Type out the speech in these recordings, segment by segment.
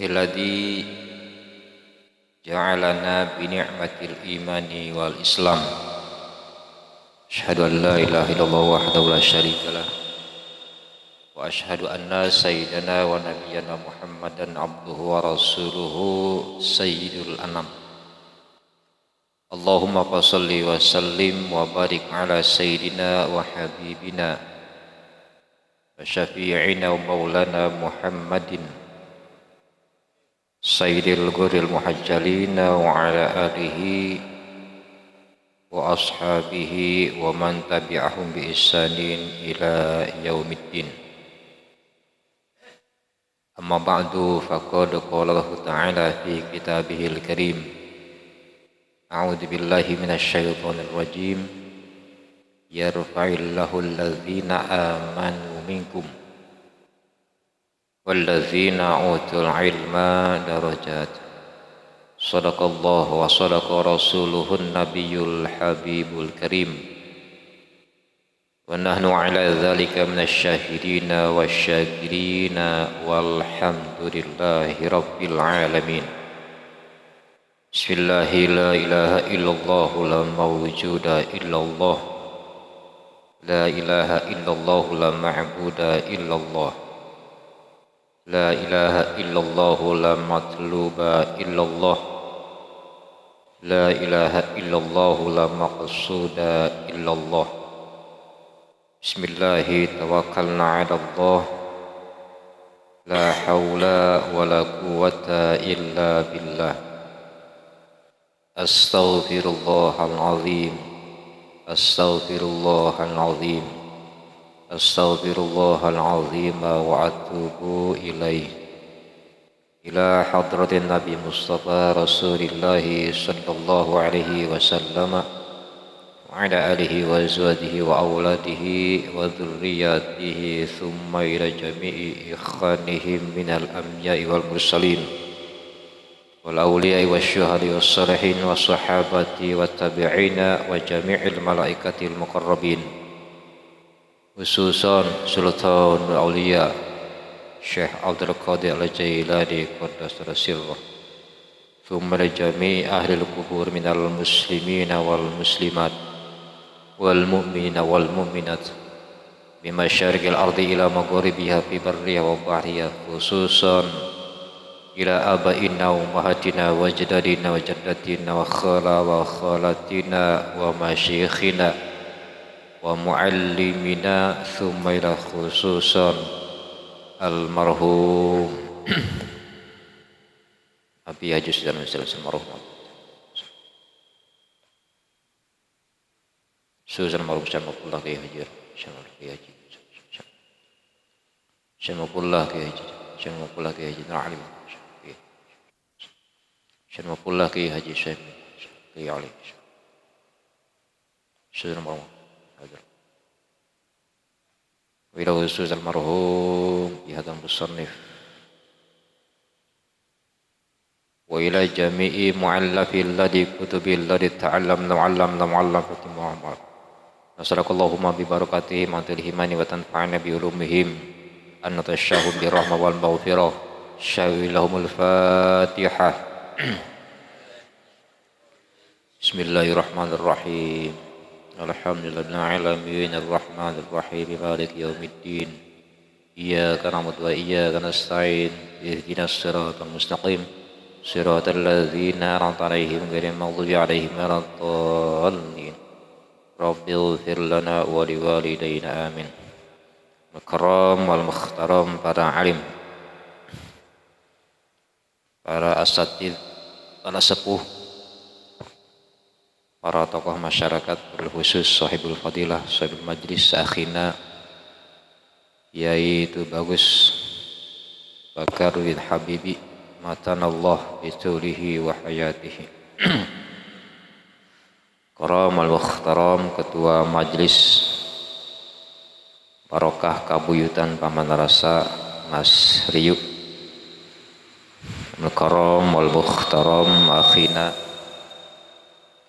الذي جعلنا بنعمة الإيمان والإسلام أشهد أن لا إله إلا الله وحده لا شريك له وأشهد أن سيدنا ونبينا محمدا عبده ورسوله سيد الأنام اللهم صل وسلم وبارك على سيدنا وحبيبنا وشفيعنا ومولانا محمد سيد الغر المحجلين وعلى آله وأصحابه ومن تبعهم بإحسان إلى يوم الدين. أما بعد فقد قال الله تعالى في كتابه الكريم أعوذ بالله من الشيطان الرجيم يرفع الله الذين آمنوا منكم والذين أوتوا العلم درجات صدق الله وصدق رسوله النبي الحبيب الكريم ونحن على ذلك من الشاهدين والشاكرين والحمد لله رب العالمين. بسم الله لا إله إلا الله لا موجود إلا الله لا إله إلا الله لا معبود إلا الله لا إله إلا الله لا مطلوب إلا الله لا إله إلا الله لا مقصود إلا الله بسم الله توكلنا على الله لا حول ولا قوة إلا بالله أستغفر الله العظيم أستغفر الله العظيم أستغفر الله العظيم وأتوب إليه إلى حضرة النبي مصطفى رسول الله صلى الله عليه وسلم وعلى آله وأزواجه وأولاده وذرياته ثم إلى جميع إخوانهم من الأنبياء والمرسلين والأولياء والشهداء والصالحين والصحابة والتابعين وجميع الملائكة المقربين khususan Sultan Aulia Syekh Abdul Qadir Al-Jailani Qaddasana Sirrah thumma jami' ahli al-qubur minal muslimina wal muslimat wal mu'minina wal mu'minat bi masyariqil ardi ila magharibiha fi barriha wa bahriha khususan ila abaina wa ummahatina wa jaddadina wa jaddatina wa khala wa khalatina wa masyikhina wa muallimina thumma ila khususan almarhum Abi Haji Sultan almarhum Sultan almarhum Syamaqullah Kiai Haji Syamaqullah Kiai Haji Syamaqullah Kiai Haji Na'alim Syamaqullah Kiai Haji Kiai Ali Sultan almarhum وإلى خصوص المرحوم بهذا المصنف وإلى جميع مؤلف الذي كتب الذي تعلمنا وعلمنا معلم محمد نسألك اللهم ببركاتهم أن تلهمني وتنفعنا بعلومهم أن نتشاهم بالرحمة والمغفرة شاء لهم الفاتحة بسم الله الرحمن الرحيم الحمد لله رب العالمين الرحمن الرحيم مالك يوم الدين إياك نعبد وإياك نستعين اهدنا الصراط المستقيم صراط الذين أنعمت عليهم غير المغضوب عليهم ولا الضالين رب اغفر لنا ولوالدينا آمين. Makram wal mukhtaram para alim, para asatidz, para sepuh, para tokoh masyarakat berkhusus sahibul fadilah, sahibul majlis, akhina yaitu Bagus Bakar bin Habibi matanallah bitulihi wa hayatihi karam al-mukhtaram ketua majlis Barokah Kabuyutan Paman Rasa Mas Riyu al-karam al-mukhtaram akhina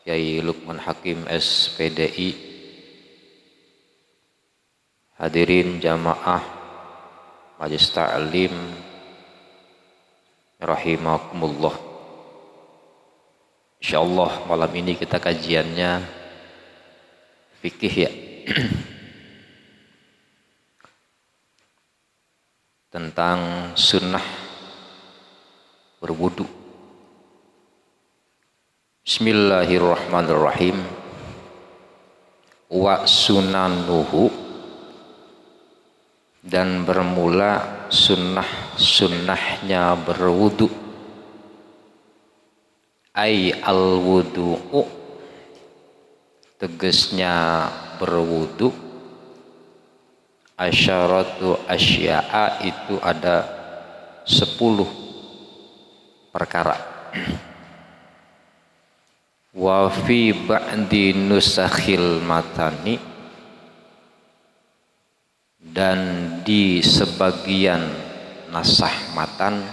Kiai Lukman Hakim SPDI, hadirin jamaah Majelis Ta'lim rahimakumullah. Insyaallah malam ini kita kajiannya fikih ya. Tentang sunnah berwudu. Bismillahirrahmanirrahim. Wa sunanuhu, dan bermula sunnahnya berwudu. Ai al-wudu'u, tegasnya berwudu. Asyaratu asya'a, itu ada 10 perkara. Wa fi ba'di nusakhil matani, dan di sebagian nasah matan,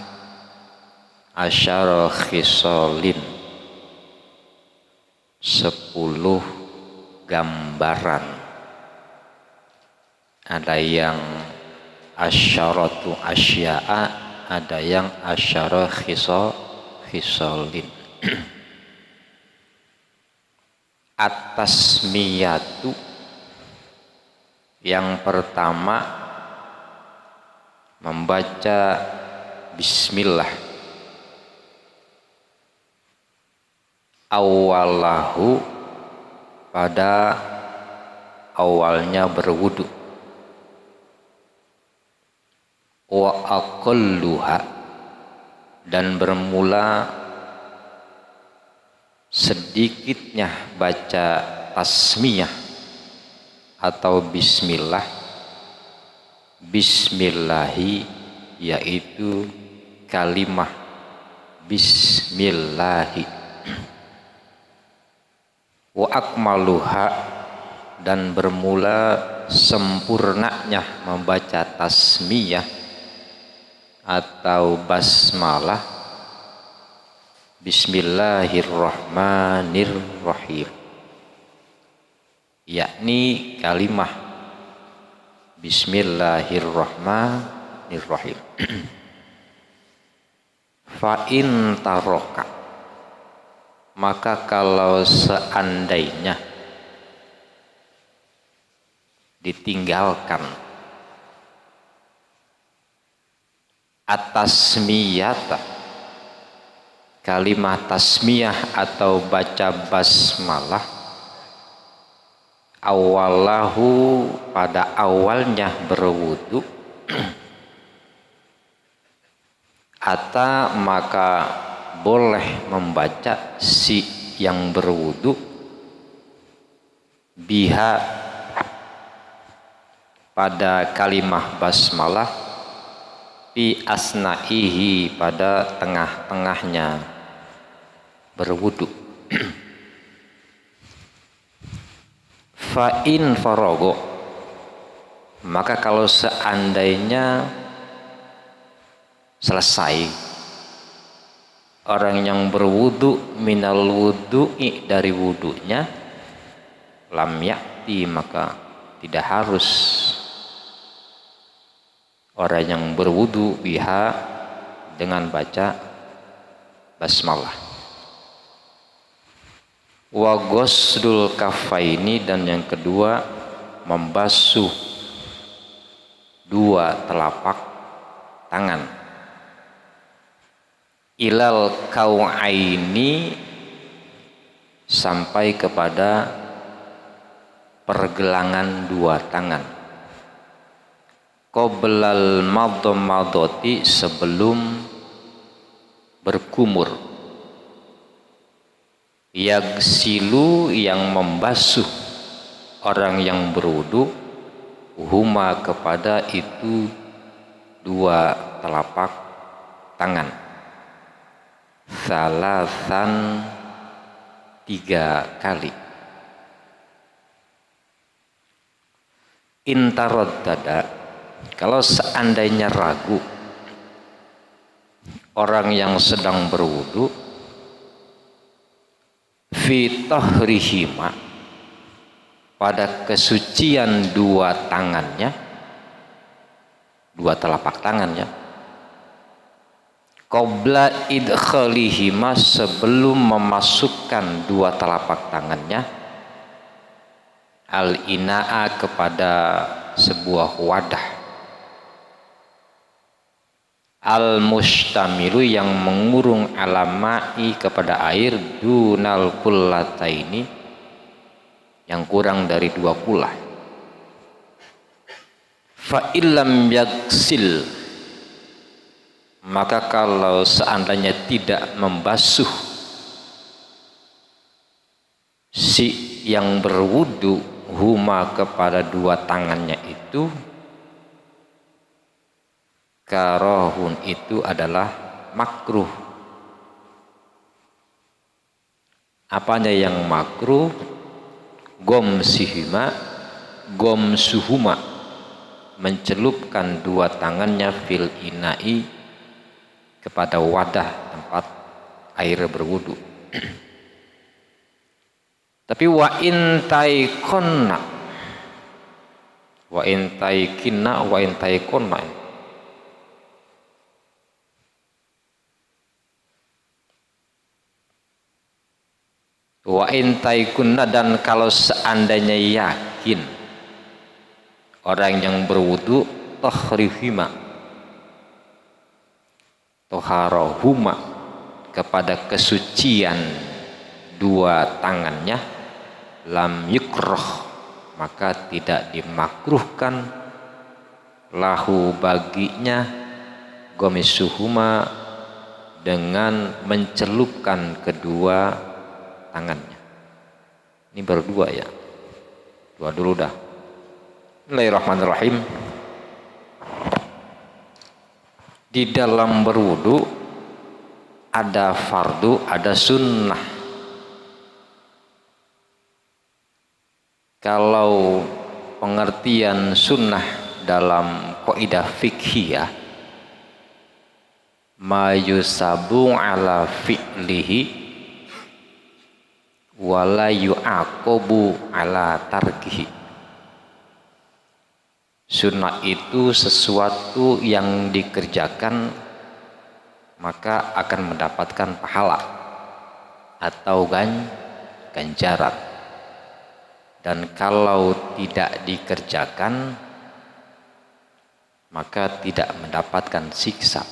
asyara khisalin, 10 gambaran. Ada yang asyaratu asya'a, ada yang asyara khisalin. At-tasmiyatu, yang pertama membaca bismillah. Awalahu, pada awalnya berwudu. Wa aqalluha, dan bermula sedikitnya baca tasmiyah atau bismillah. Bismillahi, yaitu kalimah bismillahi. Wa akmaluha, dan bermula sempurnanya membaca tasmiyah atau basmalah. Bismillahirrahmanirrahim, yakni kalimah bismillahirrahmanirrahim. Fa in taroka, maka kalau seandainya ditinggalkan atasmiyata, kalimah tasmiyah atau baca basmalah, awalahu, pada awalnya berwudu, ata, maka boleh membaca si yang berwudu, biha, pada kalimah basmalah, fi asna'ihi, pada tengah-tengahnya berwudu. Fa in farago, maka kalau seandainya selesai orang yang berwudu, minal wudu'i, dari wudunya, lam yakti, maka tidak harus orang yang berwudu biha, dengan baca basmalah. Wa ghuslul kafaini, dan yang kedua membasuh 2 telapak tangan. Ilal kau'aini, sampai kepada pergelangan 2 tangan. Qoblal madmadoti, sebelum berkumur. Yagsilu, yang membasuh orang yang berwudu, huma, kepada itu 2 telapak tangan. Salasan, 3 kali. Intaraddada, kalau seandainya ragu orang yang sedang berwudu, fi tahrihima, pada kesucian 2 tangannya, 2 telapak tangannya. qabla idkhalihima, sebelum memasukkan dua telapak tangannya, al-ina'a, kepada sebuah wadah, al-mustamilu, yang mengurung, alama'i, kepada air, dunal kullataini, yang kurang dari dua kulah. Fa illam yaksil, maka kalau seandainya tidak membasuh si yang berwudu huma, kepada dua tangannya itu, karohun, itu adalah makruh. Apanya yang makruh? Gomsuhuma, mencelupkan dua tangannya, fil ina'i, kepada wadah tempat air berwudu. Tapi wa in taikonna, wa in taikina, wa in taikonna, wa in taikunna, dan kalau seandainya yakin orang yang berwudu, toharohuma, kepada kesucian dua tangannya, lam yukroh, maka tidak dimakruhkan, lahu, baginya, gomisuhuma, dengan mencelupkan kedua tangannya. Ini baru dua ya, dua dulu dah. Bismillahirrahmanirrahim. Di dalam berwudu ada fardu, ada sunnah. Kalau pengertian sunnah dalam kaidah fiqhiyah, ma yusabu ala fi'lihi wala yu'aqabu ala tarkihi. Sunnah itu sesuatu yang dikerjakan maka akan mendapatkan pahala atau ganjaran, dan kalau tidak dikerjakan maka tidak mendapatkan siksa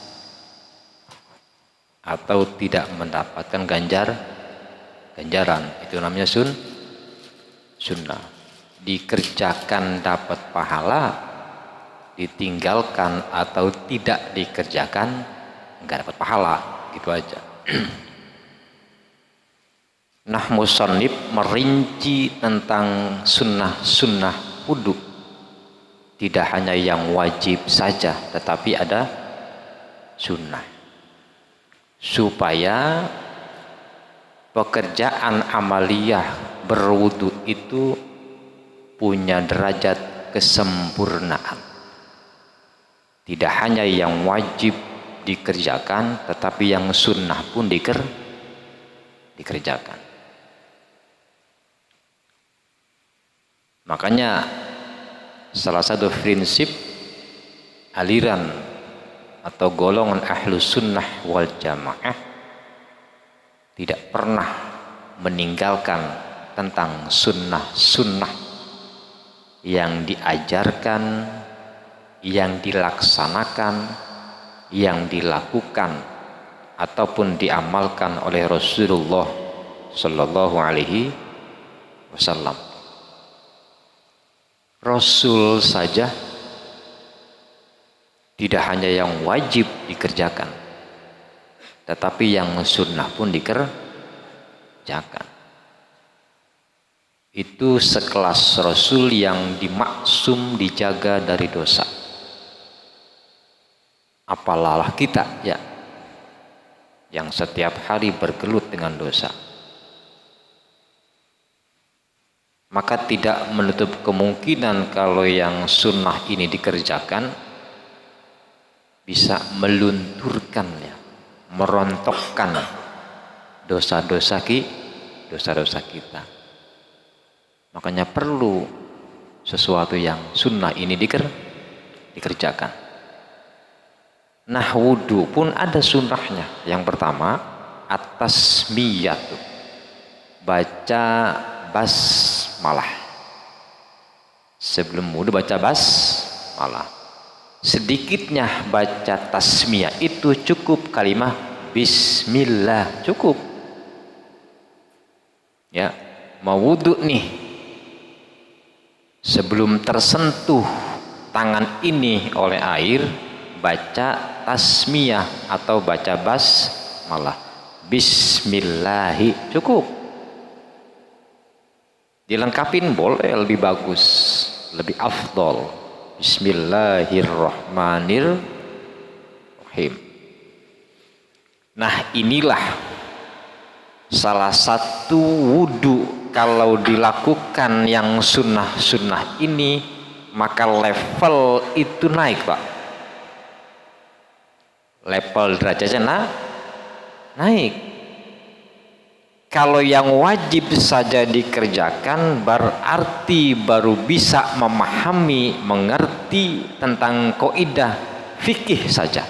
atau tidak mendapatkan ganjaran. Itu namanya sunnah. Dikerjakan dapat pahala, ditinggalkan atau tidak dikerjakan enggak dapat pahala, gitu aja. Nah, musannif merinci tentang sunnah wudu. Tidak hanya yang wajib saja, tetapi ada sunnah, supaya pekerjaan amaliyah berwudu itu punya derajat kesempurnaan. Tidak hanya yang wajib dikerjakan, tetapi yang sunnah pun dikerjakan. Makanya salah satu prinsip aliran atau golongan ahlu sunnah wal jamaah tidak pernah meninggalkan tentang sunnah-sunnah yang diajarkan, yang dilaksanakan, yang dilakukan ataupun diamalkan oleh Rasulullah Sallallahu Alaihi Wasallam. Rasul saja tidak hanya yang wajib dikerjakan, tetapi yang sunnah pun dikerjakan. Itu sekelas Rasul yang dimaksum, dijaga dari dosa. Apalah kita ya, yang setiap hari bergelut dengan dosa. Maka tidak menutup kemungkinan kalau yang sunnah ini dikerjakan bisa melunturkannya, merontokkan dosa-dosa kita. Makanya perlu sesuatu yang sunnah ini dikerjakan. Nah wudu pun ada sunnahnya. Yang pertama at-tasmiyah, baca basmalah. Sebelum wudu baca basmalah. Sedikitnya baca tasmiyah itu cukup, kalimat bismillah cukup. Ya, mau wudu nih, sebelum tersentuh tangan ini oleh air, baca tasmiyah atau baca basmalah. Bismillahi cukup. Dilengkapin boleh, lebih bagus, lebih afdol. Bismillahirrahmanirrahim. Nah inilah salah satu wudu kalau dilakukan yang sunnah-sunnah ini, maka level itu naik Pak. Level derajatnya naik. Kalau yang wajib saja dikerjakan berarti baru bisa memahami, mengerti tentang kaidah fikih saja.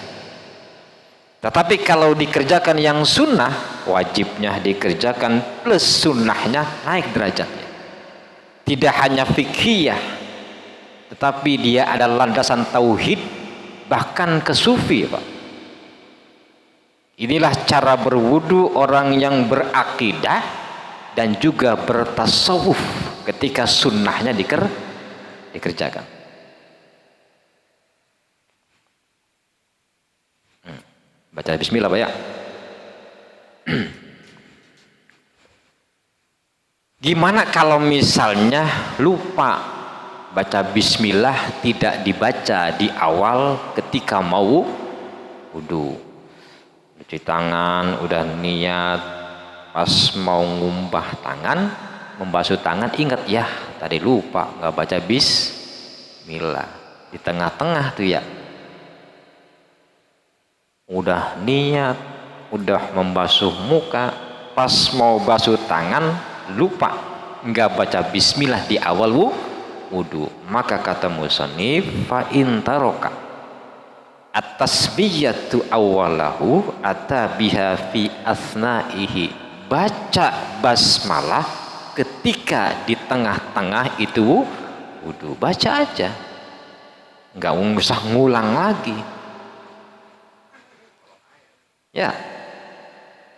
Tetapi kalau dikerjakan yang sunnah, wajibnya dikerjakan plus sunnahnya naik derajatnya. Tidak hanya fikhiyah, tetapi dia ada landasan tauhid, bahkan ke sufi Pak. Inilah cara berwudu orang yang berakidah dan juga bertasawuf ketika sunnahnya dikerjakan. Baca bismillah Pak ya. Gimana kalau misalnya lupa baca bismillah, tidak dibaca di awal ketika mau wudu? Cuci tangan, udah niat, pas mau ngumbah tangan, membasuh tangan, ingat ya tadi lupa nggak baca bismillah di tengah-tengah tuh ya. Udah niat, udah membasuh muka, pas mau basuh tangan lupa nggak baca bismillah di awal wudu, maka kata musannif fa in taroka at-tasbiyatu awwalahu atabiha fi asna'ihi, baca basmalah ketika di tengah-tengah itu wudu, baca aja, nggak usah ngulang lagi ya.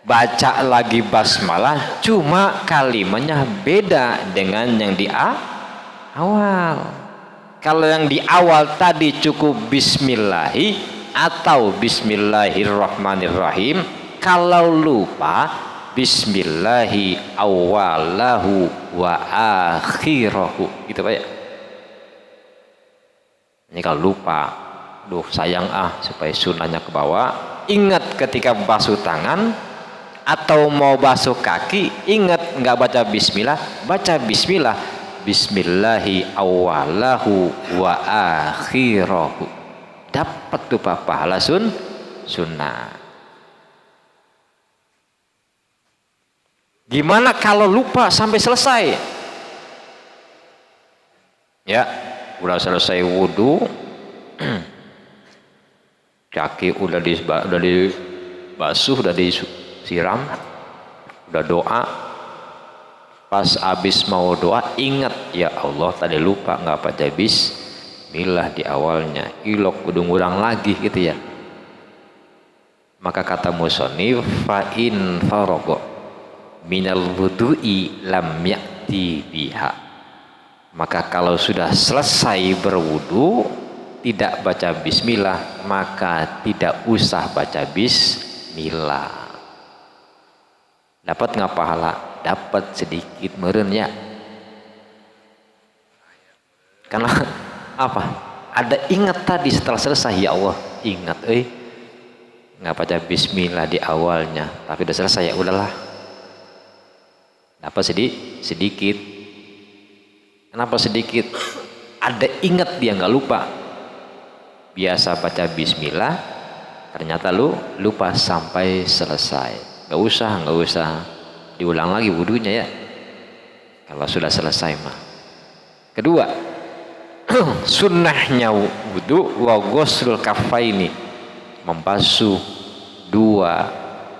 Baca lagi basmalah, cuma kalimatnya beda dengan yang di awal. Kalau yang di awal tadi cukup bismillahi atau bismillahirrahmanirrahim. Kalau lupa bismillahi awalahu wa akhirahu, gitu Pak ya. Ini kalau lupa, duh sayang supaya sunnahnya ke bawah. Ingat ketika basuh tangan atau mau basuh kaki, ingat nggak baca bismillah, baca bismillah. Bismillahi awalahu wa akhirahu, dapat tuh pahala sunnah. Gimana kalau lupa sampai selesai? Ya, udah selesai wudu, kaki udah dibasuh, udah disiram, udah doa. Pas habis mau doa, ingat ya Allah tadi lupa nggak baca bismillah di awalnya, ilok udah ngurang lagi gitu ya. Maka kata musannif fa in farago minal wudu'i lam ya'ti biha, maka kalau sudah selesai berwudu tidak baca bismillah, maka tidak usah baca bismillah. Dapat nggak pahala? Dapat sedikit meren ya. Karena apa? Ada ingat tadi setelah selesai, ya Allah ingat nggak baca bismillah di awalnya, tapi udah selesai, ya udahlah, dapat sedikit. Kenapa sedikit? Ada ingat, dia nggak lupa. Biasa baca bismillah, ternyata lupa sampai selesai. Nggak usah diulang lagi wudunya ya, kalau sudah selesai mah. Kedua, sunnahnya wudu wa ghuslul kaffaini, membasuh dua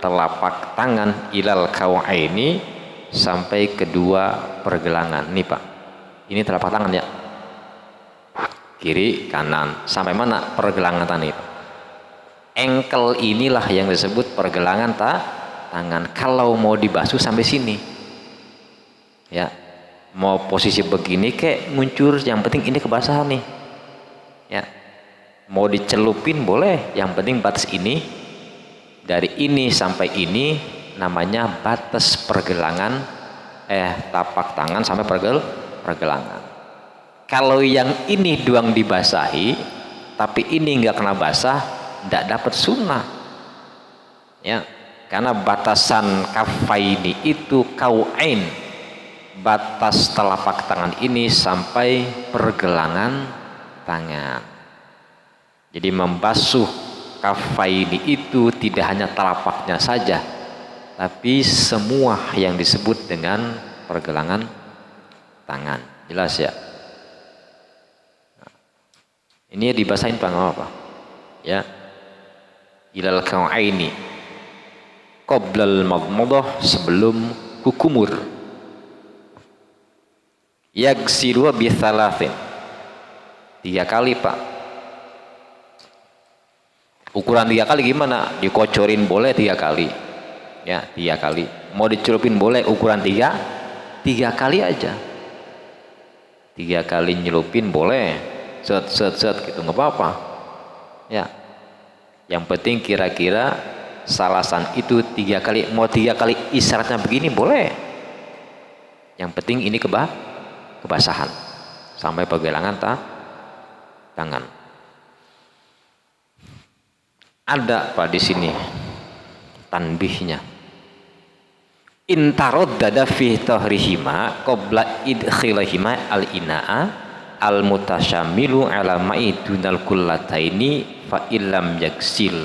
telapak tangan ilal kaw'aini sampai kedua pergelangan. Nih Pak, ini telapak tangan ya, kiri kanan sampai mana pergelangan tangan itu. Engkel inilah yang disebut pergelangan tangan. Kalau mau dibasuh sampai sini ya, mau posisi begini kayak muncul, yang penting ini kebasahan nih ya. Mau dicelupin boleh, yang penting batas ini, dari ini sampai ini namanya batas pergelangan tapak tangan sampai pergelangan. Kalau yang ini doang dibasahi tapi ini nggak kena basah, tidak dapat sunnah ya, karena batasan kafaini itu kau'ain, batas telapak tangan ini sampai pergelangan tangan. Jadi membasuh kafaini itu tidak hanya telapaknya saja, tapi semua yang disebut dengan pergelangan tangan. Jelas ya? Nah, ini dibasahin Pak, apa? Ya. Ilal kau'aini qoblal madmadah, sebelum kukumur. Yagsilu bi thalathin, 3 kali Pak. Ukuran 3 kali gimana? Dikocorin boleh 3 kali ya, 3 kali. Mau dicelupin boleh, ukuran 3 kali aja. 3 kali nyelupin boleh, set gitu, nggak apa-apa ya. Yang penting kira-kira salasan itu 3 kali. Mau 3 kali isyaratnya begini boleh, yang penting ini kebasahan sampai pergelangan tangan. Ada Pak di sini tanbihnya. Intaroddada fi tahrihima qabla idkhilahima al-ina'a al-mutasyamilu ala ma'i dunal kullataini fa illam yaksil.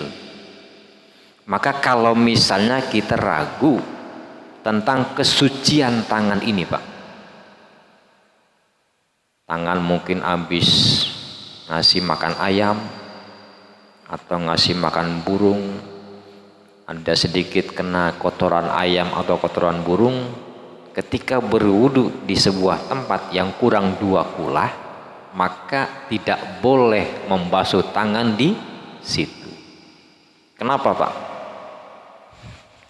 Maka kalau misalnya kita ragu tentang kesucian tangan ini Pak, tangan mungkin habis ngasih makan ayam atau ngasih makan burung, ada sedikit kena kotoran ayam atau kotoran burung, ketika berwudu di sebuah tempat yang kurang 2 kulah, maka tidak boleh membasuh tangan di situ. Kenapa Pak?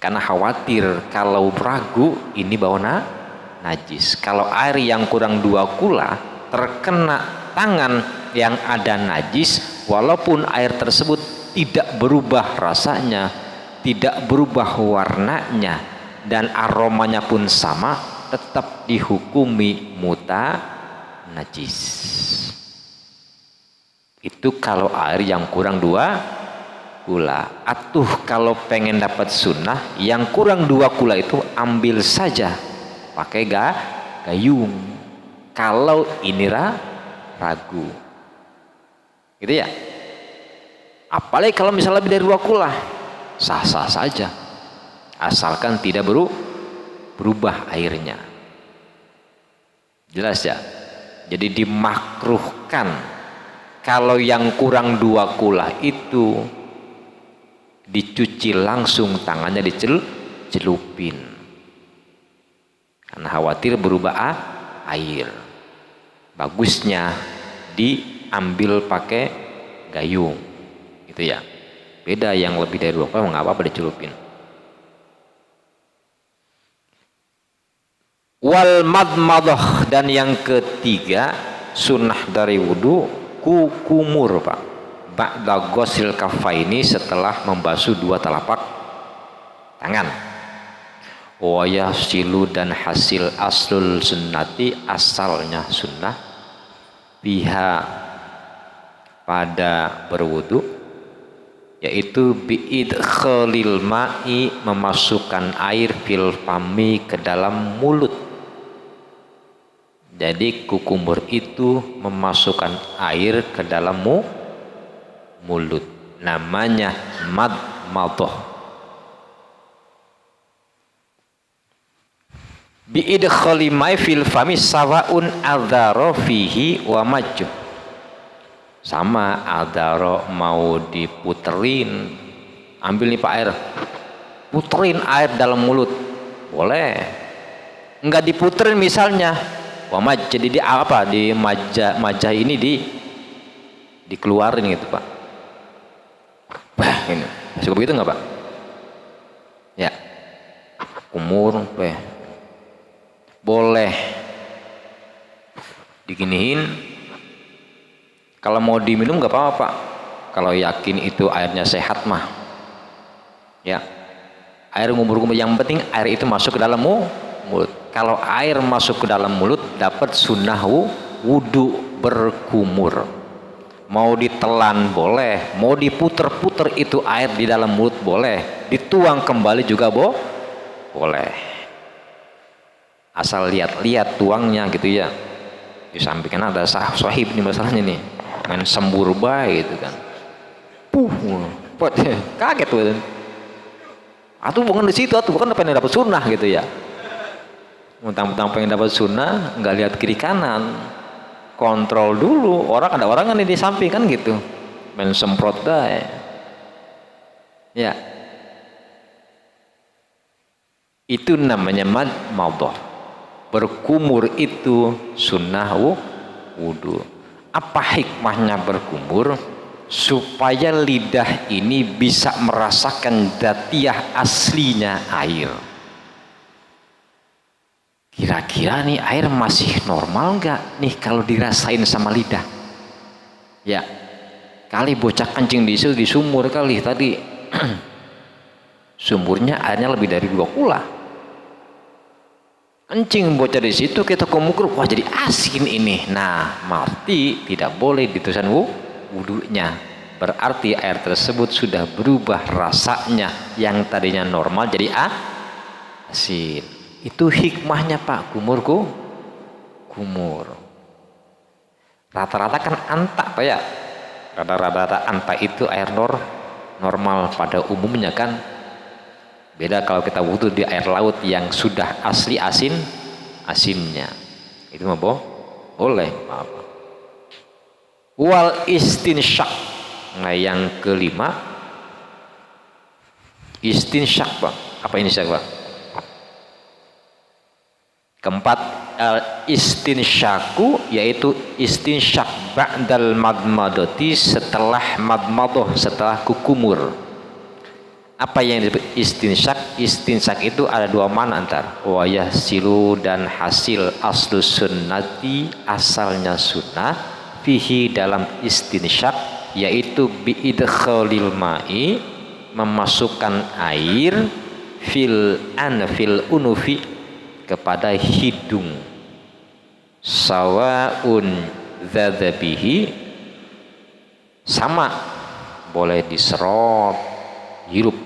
Karena khawatir kalau ragu ini bau najis. Kalau air yang kurang 2 kulah terkena tangan yang ada najis, walaupun air tersebut tidak berubah rasanya, tidak berubah warnanya, dan aromanya pun sama, tetap dihukumi muta najis. Itu kalau air yang kurang 2 kula. Atuh kalau pengen dapat sunnah, yang kurang 2 kula itu ambil saja pakai gayung. Kalau ini ragu, gitu ya. Apalagi kalau misalnya lebih dari 2 kula, sah-sah saja, asalkan tidak berubah airnya. Jelas ya? Jadi dimakruhkan kalau yang kurang 2 kula itu dicuci langsung, tangannya dicelupin, karena khawatir berubah air. Bagusnya diambil pakai gayung, gitu ya. Beda yang lebih dari 2 kula nggak apa-apa dicelupin. Wal madmadah, dan yang ketiga sunnah dari wudu kukumur Pak, ba'da ghusil kafaini, setelah membasuh 2 telapak tangan. Wa yasilu, dan hasil aslul sunnati, asalnya sunnah, biha, pada berwudu, yaitu biidkhalil ma'i, memasukkan air, fil fami, ke dalam mulut. Jadi kukumur itu memasukkan air ke dalam mulut, namanya madmadah. Biidkhali ma'i fil fami sawaun adzara fihi wa majjuh. Sama adaro mau diputerin, ambil nih Pak air, puterin air dalam mulut, boleh. Enggak diputerin misalnya, jadi di apa, di majah ini dikeluarin gitu Pak. Wah ini masih begitu nggak Pak? Ya, umur boleh diginiin. Kalau mau diminum nggak apa-apa Pak, kalau yakin itu airnya sehat mah ya, air ngumur-ngumur, yang penting air itu masuk ke dalam mulut. Kalau air masuk ke dalam mulut dapat sunnah wudu berkumur. Mau ditelan boleh, mau diputer-puter itu air di dalam mulut boleh, dituang kembali juga boleh, asal lihat-lihat tuangnya gitu ya. Disampaikan ada sahib nih masalahnya nih, main sembur baik gitu kan, kaget tuh. Atuh bukan di situ, atuh bukan pengen dapat sunnah gitu ya. Mentang-mentang pengen dapat sunnah, nggak lihat kiri kanan, kontrol dulu. Ada orang kan di samping kan gitu, main semprot dah ya. Itu namanya madmadah. Berkumur itu sunnah wudu. Apa hikmahnya berkumur? Supaya lidah ini bisa merasakan dzatiyah aslinya air. Kira-kira nih air masih normal nggak nih kalau dirasain sama lidah? Ya, kali bocah kencing di sumur kali tadi. Sumurnya airnya lebih dari 2 kula. Kencing bocah di situ, kita mengukur, wah jadi asin ini. Nah, berarti tidak boleh diterusan wudunya. Berarti air tersebut sudah berubah rasanya, yang tadinya normal jadi asin. Itu hikmahnya Pak, kumur. Rata-rata kan anta Pak ya. Rata-rata anta itu air normal pada umumnya kan. Beda kalau kita wudu di air laut yang sudah asli asinnya. Itu mah boleh. Apa? Wal istinsyak. Nah yang kelima, istinsyak Pak. Apa ini Pak? Keempat, istinsyaku, yaitu istinsyak ba'dal madmadati, setelah madmadah, setelah kukumur. Apa yang disebut istinsyak? Istinsyak itu ada 2 makna antar wayah silu dan hasil aslu sunnati, asalnya sunnah, fihi dalam istinsyak, yaitu biidkhalil ma'i, memasukkan air, fil unufi, kepada hidung, sawaun dzadzabihi, sama boleh diserot, hirup,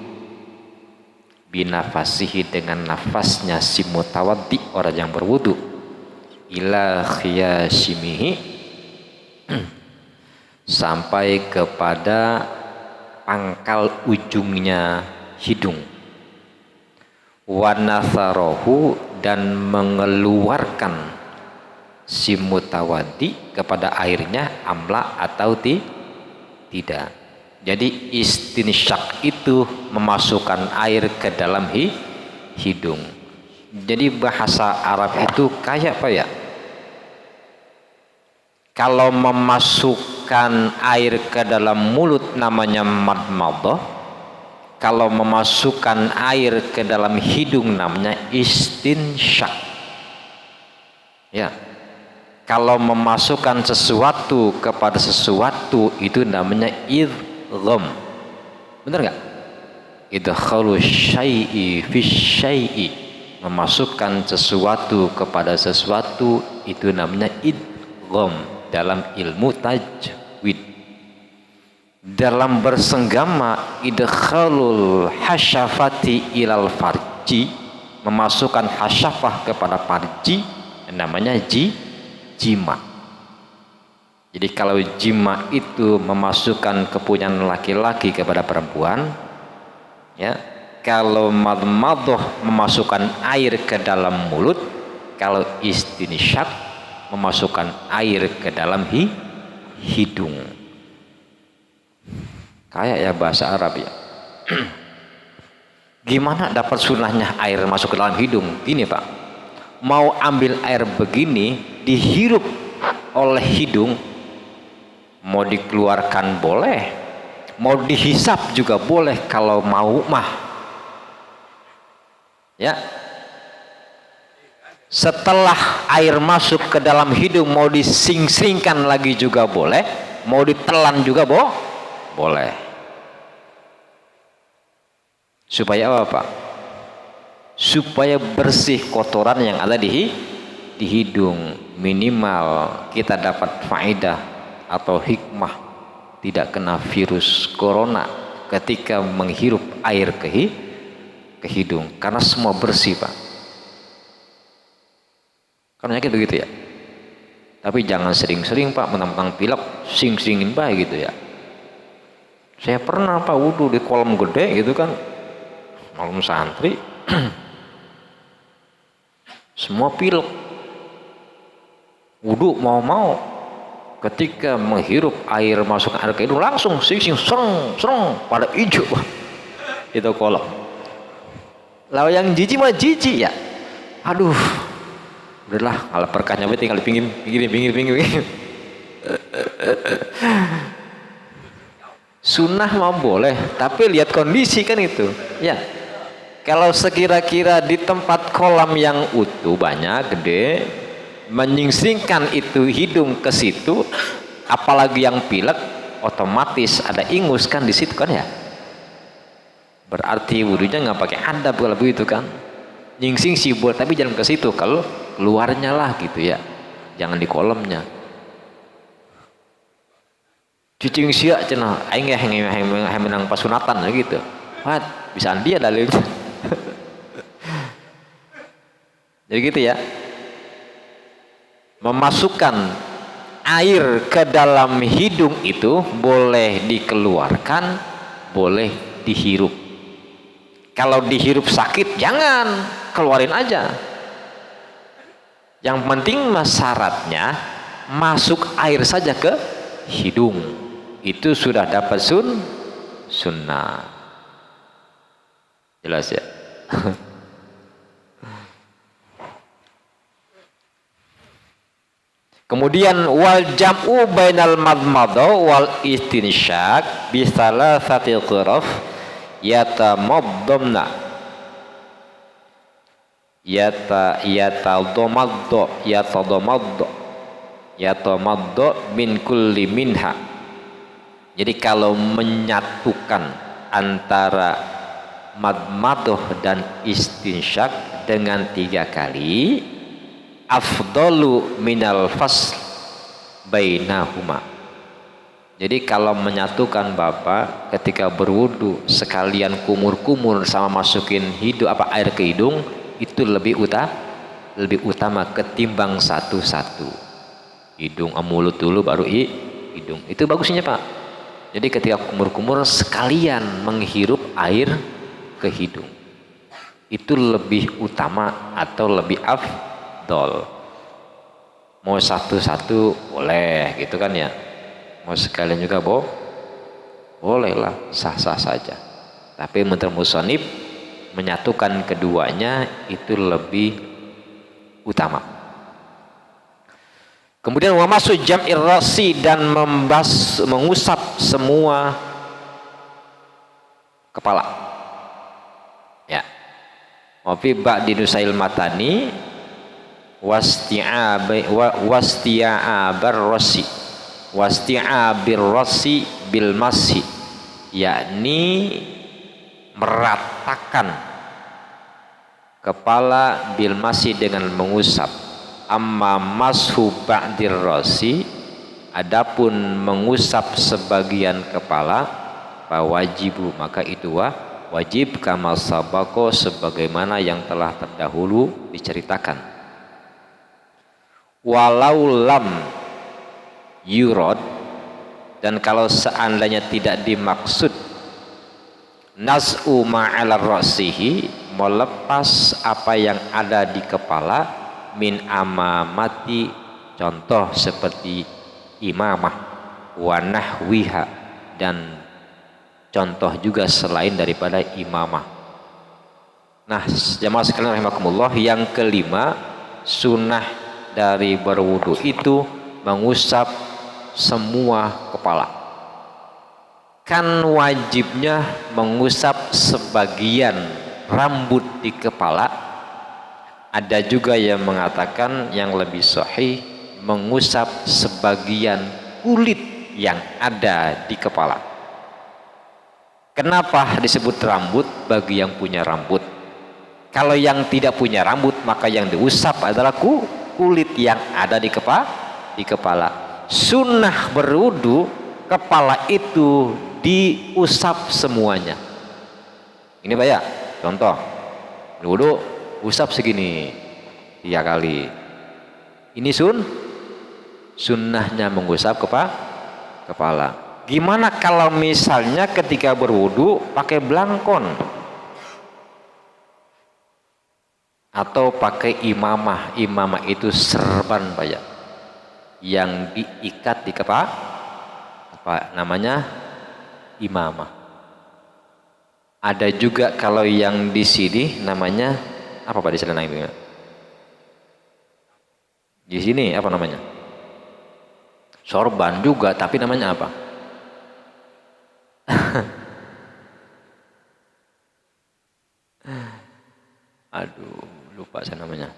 binafasihi, dengan nafasnya si mutawaddi, orang yang berwudu, ila khiyashimihi, sampai kepada pangkal ujungnya hidung, wa natharahu, dan mengeluarkan si mutawaddi kepada airnya, amla atau tidak. Jadi istinsyak itu memasukkan air ke dalam hidung. Jadi bahasa Arab itu kayak apa ya? Kalau memasukkan air ke dalam mulut namanya madmadah. Kalau memasukkan air ke dalam hidung namanya istinsyak. Ya. Kalau memasukkan sesuatu kepada sesuatu itu namanya idgham. Benar enggak? Idkhalu syai'i fi syai'i. Memasukkan sesuatu kepada sesuatu itu namanya idgham dalam ilmu tajwid. Dalam bersenggama, idkhalul hasyafati ilal farji, memasukkan hasyafah kepada farji, namanya jima. Jadi kalau jima itu memasukkan kepunyaan laki-laki kepada perempuan, ya. Kalau madmadah memasukkan air ke dalam mulut, kalau istinsyak memasukkan air ke dalam hidung. Kayak ya bahasa Arab ya. Gimana dapat sunnahnya air masuk ke dalam hidung? Gini Pak, mau ambil air begini dihirup oleh hidung, mau dikeluarkan boleh, mau dihisap juga boleh kalau mau mah ya. Setelah air masuk ke dalam hidung mau dising-singkan lagi juga boleh, mau ditelan juga boleh. Supaya apa Pak? Supaya bersih kotoran yang ada di hidung. Minimal kita dapat faedah atau hikmah tidak kena virus corona ketika menghirup air ke hidung, karena semua bersih Pak. Kan penyakit begitu ya. Tapi jangan sering-sering Pak, mentang-mentang pilek sing-singin Pak gitu ya. Saya pernah Pak wudhu di kolam gede gitu kan, malam santri semua pilek, wudhu mau ketika menghirup air masuk air ke hidung langsung sing-sing sereng pada hijau itu kolam. Lalu yang jijik mah jijik ya, aduh udahlah kalau berkahnya tinggal di pinggir. Sunnah mau boleh, tapi lihat kondisi kan itu ya. Kalau sekira-kira di tempat kolam yang utuh banyak gede, menyingsingkan itu hidung ke situ, apalagi yang pilek, otomatis ada ingus kan di situ kan ya. Berarti wudunya nggak pakai adab kalau begitu kan. Nyingsing sih boleh, tapi jangan ke situ, kalau keluarnya lah gitu ya, jangan di kolamnya. Cicing sia cenah, aing menang pasunatan gitu. What? Bisa dia dalilnya. Jadi gitu ya. Memasukkan air ke dalam hidung itu boleh dikeluarkan, boleh dihirup. Kalau dihirup sakit jangan, keluarin aja. Yang penting syaratnya masuk air saja ke hidung. Itu sudah dapat sunnah. Jelas ya. Kemudian wal jam'u bainal madmadha wal istinsyak bi thalathati quraf yatamaddamna yatamaddo min kulli minha. Jadi kalau menyatukan antara madmadhah dan istinsyak dengan 3 kali, afdalu minal fasl bainahuma. Jadi kalau menyatukan Bapak ketika berwudu sekalian kumur-kumur sama masukin air ke hidung, itu lebih utama ketimbang satu-satu. Hidung mulut dulu baru hidung. Itu bagusnya Pak. Jadi ketika kumur-kumur sekalian menghirup air ke hidung. Itu lebih utama atau lebih afdol. Mau satu-satu boleh gitu kan ya. Mau sekalian juga boleh lah, sah-sah saja. Tapi menurut musannif menyatukan keduanya itu lebih utama. Kemudian wa masu jam'ir rasi, dan mengusap semua kepala. Ya. Wa fi ba'di nusail matani wasti'abar rasi bil masi, yakni meratakan kepala bil masi dengan mengusap. Amma mashu ba'dir rasi, adapun mengusap sebagian kepala, fawajibu, maka itu wajib, kama sabako, sebagaimana yang telah terdahulu diceritakan. Walau lam yurad, dan kalau seandainya tidak dimaksud nas'u ma'ala rasihi, melepas apa yang ada di kepala, min amamati, contoh seperti imamah, wa nahwiha, dan contoh juga selain daripada imamah. Nah, jamaah sekalian rahimakumullah, yang kelima, sunnah dari berwudu itu mengusap semua kepala. Kan wajibnya mengusap sebagian rambut di kepala. Ada juga yang mengatakan yang lebih sahih mengusap sebagian kulit yang ada di kepala. Kenapa disebut rambut bagi yang punya rambut? Kalau yang tidak punya rambut, maka yang diusap adalah kulit yang ada di kepala. Sunnah berwudu, kepala itu diusap semuanya. Ini Pak ya, contoh berwudu usap segini 3 kali. Ini sunnahnya mengusap kepala. Gimana kalau misalnya ketika berwudu pakai belangkon atau pakai imamah? Imamah itu serban Pak ya, yang diikat di kepala, apa namanya, imamah. Ada juga kalau yang di sini namanya apa Pak, di selendang itu? Di sini apa namanya? Sorban juga, tapi namanya apa? Aduh, lupa saya namanya.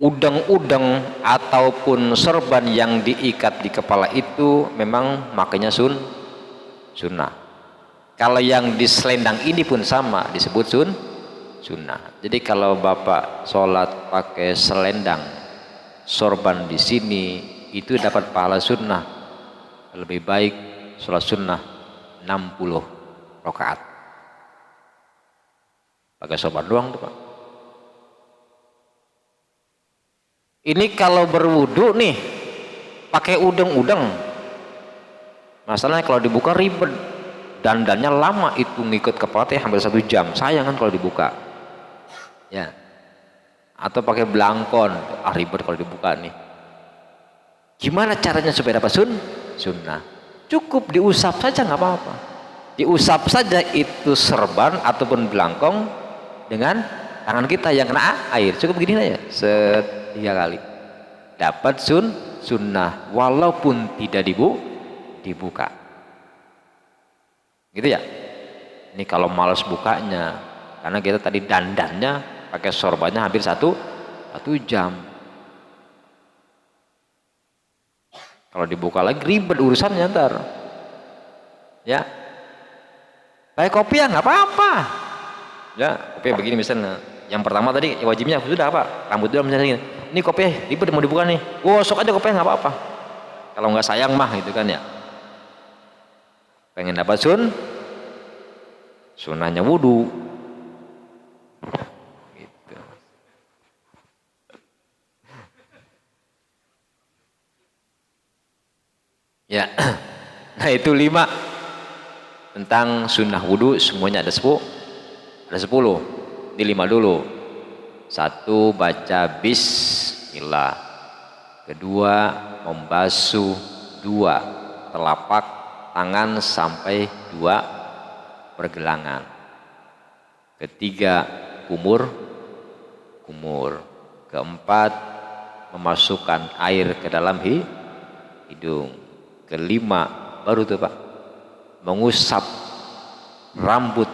Udang-udang ataupun sorban yang diikat di kepala itu memang makanya sunnah. Kalau yang di selendang ini pun sama, disebut sunnah. Jadi kalau Bapak sholat pakai selendang sorban di sini, itu dapat pahala sunnah. Lebih baik sholat sunnah 60 rakaat. Pakai sorban doang tuh Pak. Ini kalau berwudu nih pakai udang-udang, masalahnya kalau dibuka ribet, dandannya lama, itu ngikut kepala hampir 1 jam. Sayang kan kalau dibuka ya. Atau pakai belangkon, ribet kalau dibuka nih. Gimana caranya supaya dapat sunnah? Cukup diusap saja, nggak apa-apa. Diusap saja itu serban ataupun belangkong dengan tangan kita yang kena air. Cukup begini aja, 3 kali. Dapat sunnah walaupun tidak dibuka. Gitu ya. Ini kalau malas bukanya, karena kita tadi dandannya pakai sorbannya hampir 1 jam. Kalau dibuka lagi ribet urusannya ntar. Ya. Pakai kopiah nggak apa-apa. Ya, kopiah begini misalnya. Yang pertama tadi wajibnya sudah apa? Rambut dulu misalnya gini. Ini kopiah ribet mau dibuka nih. Gosok aja kopiah nggak apa-apa. Kalau nggak sayang mah gitu kan ya. Pengen dapat sunnahnya wudu. Gitu. Ya. Nah itu 5 tentang sunnah wudu, semuanya ada 10. Ini 5 dulu. 1, baca bismillah. 2, membasuh 2 telapak tangan sampai 2 pergelangan. 3, kumur. 4, memasukkan air ke dalam hidung. 5, baru tuh Pak, mengusap rambut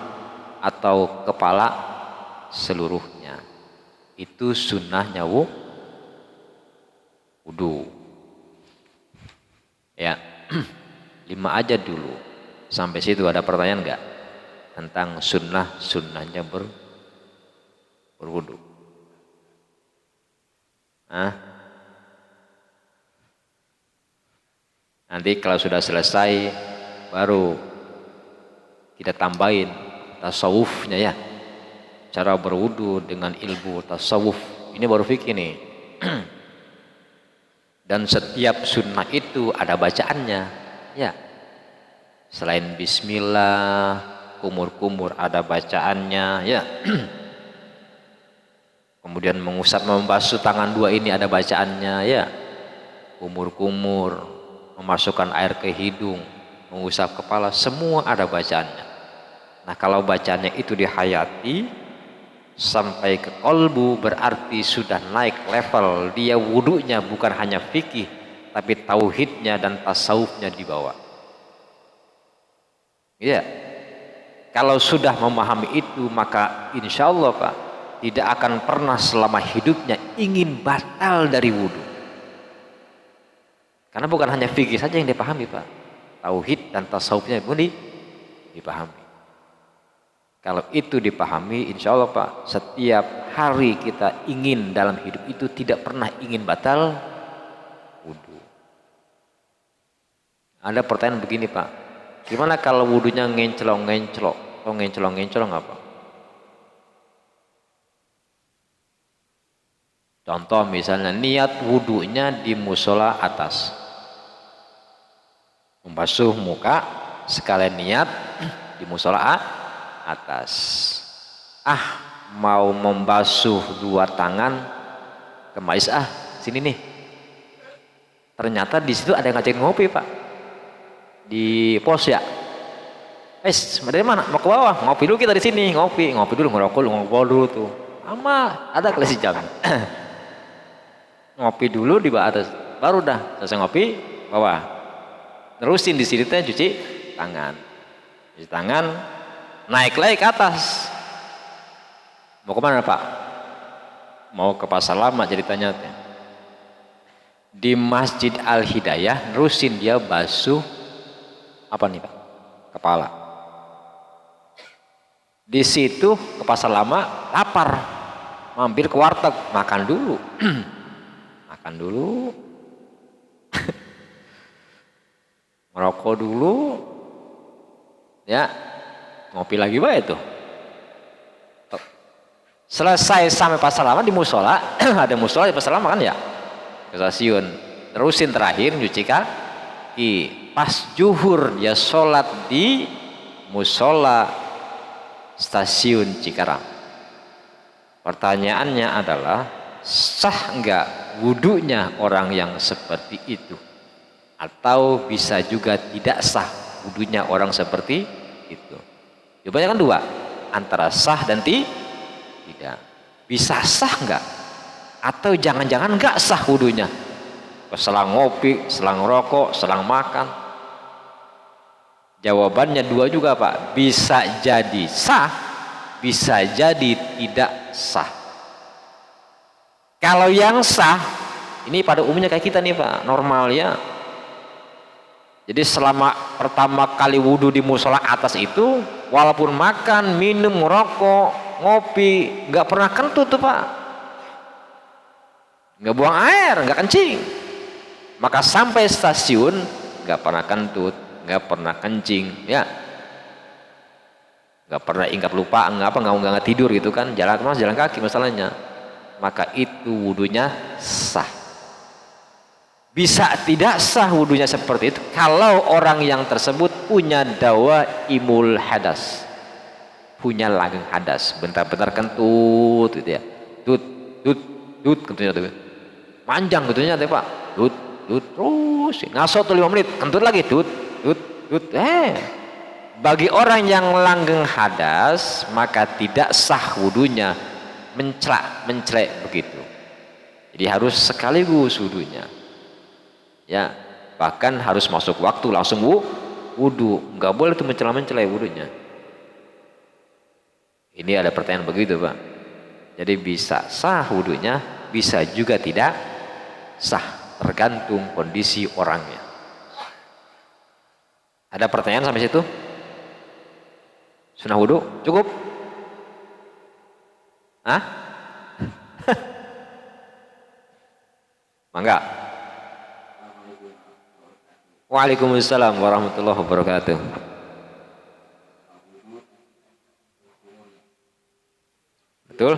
atau kepala seluruhnya. Itu sunnahnya wudu. Ya. 5 aja dulu. Sampai situ ada pertanyaan enggak tentang sunnahnya berwudu? Nanti kalau sudah selesai baru kita tambahin tasawufnya ya, cara berwudu dengan ilmu tasawuf. Ini baru fikih nih. Dan setiap sunnah itu ada bacaannya ya. Selain bismillah, kumur-kumur ada bacaannya ya. Kemudian mengusap membasuh tangan dua ini ada bacaannya ya. Kumur-kumur, memasukkan air ke hidung, mengusap kepala, semua ada bacaannya. Nah, kalau bacaannya itu dihayati sampai ke kolbu, berarti sudah naik level dia wudunya, bukan hanya fikih tapi tauhidnya dan tasawufnya dibawa. Ya, kalau sudah memahami itu maka insya Allah Pak tidak akan pernah selama hidupnya ingin batal dari wudu. Karena bukan hanya fikih saja yang dipahami Pak, tauhid dan tasawufnya pun dipahami. Kalau itu dipahami, insya Allah Pak, setiap hari kita ingin dalam hidup itu tidak pernah ingin batal wudhu. Ada pertanyaan begini Pak, gimana kalau wudhunya ngencelong-ngencelok? Atau ngencelong-ngencelong apa? Contoh misalnya niat wudhunya di musola atas, membasuh muka sekalian niat di musola atas. Mau membasuh dua tangan kemais sini nih. Ternyata di situ ada yang ngajakin ngopi Pak. Di pos ya. Dari mana? Mau ke bawah. Ngopi dulu kita di sini, ngopi dulu, ngerokok dulu, ngobrol dulu tuh. Ada kelas jam. Ngopi dulu di bawah atas. Baru dah selesai ngopi bawah. Terusin di sini teh cuci tangan. Cuci tangan, naik lagi ke atas. Mau kemana Pak? Mau ke Pasar Lama ceritanya teh. Di Masjid Al Hidayah nerusin dia basuh apa nih Pak? Kepala. Di situ ke Pasar Lama lapar, mampir ke warteg, makan dulu. Makan dulu. Merokok dulu. Ya, ngopi lagi Pak itu. Selesai sampai Pasar Lama di musola, ada musola di Pasar Lama kan ya, ke stasiun. Terusin terakhir nyuci kaki. Pas zuhur dia sholat di musola stasiun Cikarang. Pertanyaannya adalah sah enggak wudunya orang yang seperti itu? Atau bisa juga tidak sah wudunya orang seperti itu? Jawabannya kan dua, antara sah dan tidak. Bisa sah enggak? Atau jangan-jangan enggak sah wudunya? Selang ngopi, selang rokok, selang makan. Jawabannya dua juga Pak. Bisa jadi sah, bisa jadi tidak sah. Kalau yang sah, ini pada umumnya kayak kita nih Pak, normal ya. Jadi selama pertama kali wudhu di musola atas itu, walaupun makan, minum, rokok, ngopi, nggak pernah kentut tuh Pak, nggak buang air, nggak kencing, maka sampai stasiun nggak pernah kentut, nggak pernah kencing, ya, nggak pernah ingat lupa, nggak tidur gitu kan, jalan kaki masalahnya, maka itu wudhunya sah. Bisa tidak sah wudhunya seperti itu kalau orang yang tersebut punya dawa imul hadas, punya langgeng hadas, bentar-bentar kentut gitu ya, tut kentutnya tuh panjang kentutnya tuh Pak, tut terus ngaso tuh 5 menit, kentut lagi tut. Bagi orang yang langgeng hadas maka tidak sah wudhunya, mencelek begitu. Jadi harus sekaligus wudhunya. Ya, bahkan harus masuk waktu langsung wudhu, nggak boleh tuh mencela-mencela wudhunya. Ini ada pertanyaan begitu Pak. Jadi bisa sah wudhunya, bisa juga tidak sah, tergantung kondisi orangnya. Ada pertanyaan sampai situ? Sunah wudhu cukup? Mangga. Waalaikumsalam warahmatullahi wabarakatuh. Betul?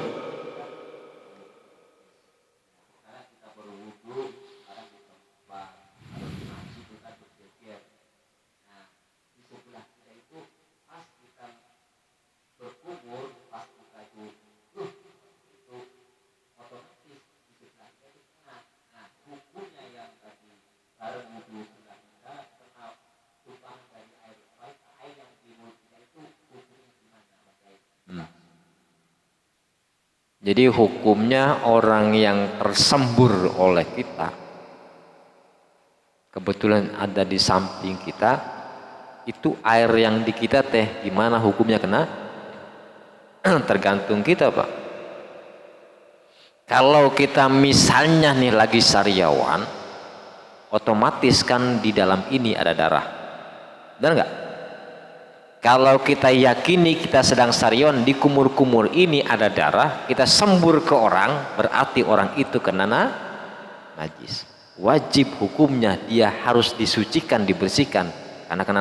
Jadi hukumnya orang yang tersembur oleh kita, kebetulan ada di samping kita, itu air yang di kita teh gimana hukumnya kena? Tergantung kita, Pak. Kalau kita misalnya nih lagi sariawan, otomatis kan di dalam ini ada darah. Benar nggak? Kalau kita yakini kita sedang sariawan, di kumur-kumur ini ada darah, kita sembur ke orang, berarti orang itu kena najis. Wajib hukumnya dia harus disucikan, dibersihkan karena kena